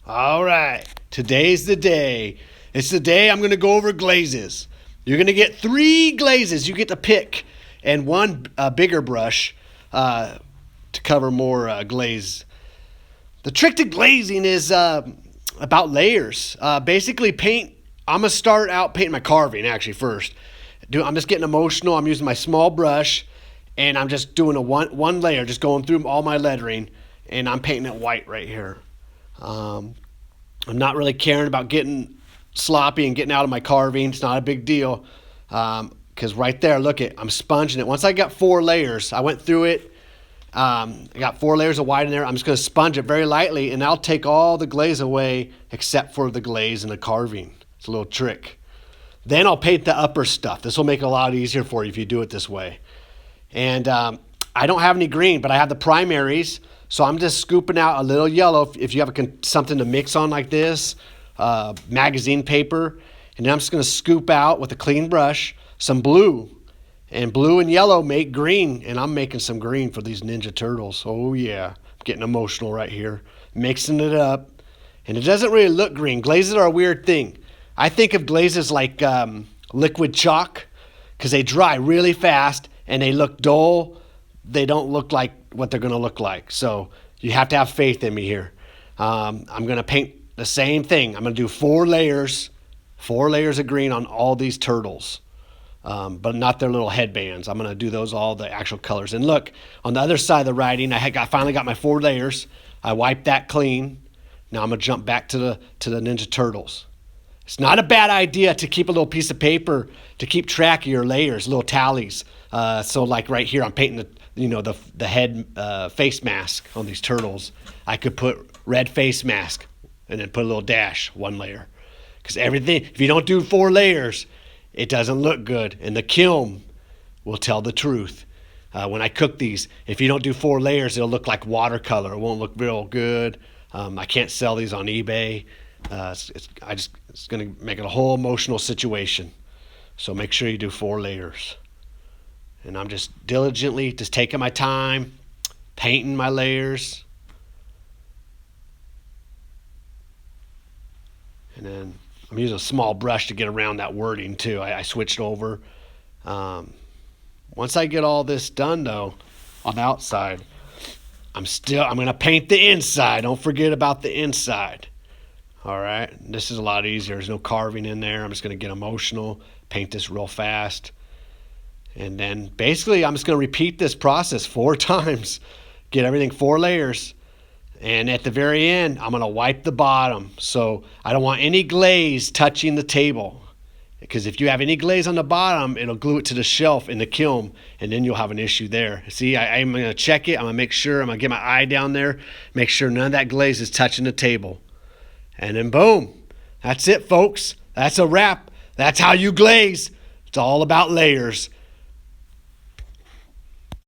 All right, today's the day. It's the day I'm going to go over glazes. You're going to get 3 glazes you get to pick, and one bigger brush to cover more glaze. The trick to glazing is about layers. Basically, I'm going to start out painting my carving actually first. I'm just getting emotional. I'm using my small brush, and I'm just doing a one layer, just going through all my lettering, and I'm painting it white right here. I'm not really caring about getting sloppy and getting out of my carving. It's not a big deal because right there, look I'm sponging it. Once I got 4 layers, I went through it. I got 4 layers of white in there. I'm just going to sponge it very lightly, and I'll take all the glaze away except for the glaze and the carving. It's a little trick. Then I'll paint the upper stuff. This will make it a lot easier for you if you do it this way. And I don't have any green, but I have the primaries. So I'm just scooping out a little yellow if you have something to mix on like this, magazine paper. And then I'm just going to scoop out with a clean brush some blue. And blue and yellow make green, and I'm making some green for these Ninja Turtles. Oh yeah, I'm getting emotional right here. Mixing it up. And it doesn't really look green. Glazes are a weird thing. I think of glazes like liquid chalk because they dry really fast and they look dull. They don't look like what they're going to look like. So you have to have faith in me here. I'm going to paint the same thing. I'm going to do 4 layers of green on all these turtles, but not their little headbands. I'm going to do those all the actual colors. And look, on the other side of the writing, I finally got my 4 layers. I wiped that clean. Now I'm going to jump back to the Ninja Turtles. It's not a bad idea to keep a little piece of paper to keep track of your layers, little tallies. So like right here, I'm painting the head face mask on these turtles. I could put red face mask and then put a little dash, 1 layer. Because everything, if you don't do 4 layers, it doesn't look good. And the kiln will tell the truth. When I cook these, if you don't do 4 layers, it'll look like watercolor. It won't look real good. I can't sell these on eBay. It's going to make it a whole emotional situation. So make sure you do 4 layers. And I'm just diligently just taking my time, painting my layers. And then I'm using a small brush to get around that wording too. I switched over. Once I get all this done though, on the outside, I'm going to paint the inside. Don't forget about the inside. All right, this is a lot easier. There's no carving in there. I'm just going to get emotional, paint this real fast. And then basically I'm just going to repeat this process 4 times. Get everything 4 layers. And at the very end, I'm going to wipe the bottom. So I don't want any glaze touching the table. Because if you have any glaze on the bottom, it'll glue it to the shelf in the kiln, and then you'll have an issue there. See, I'm going to check it. I'm going to make sure. I'm going to get my eye down there, make sure none of that glaze is touching the table. And then boom, that's it, folks. That's a wrap. That's how you glaze. It's all about layers.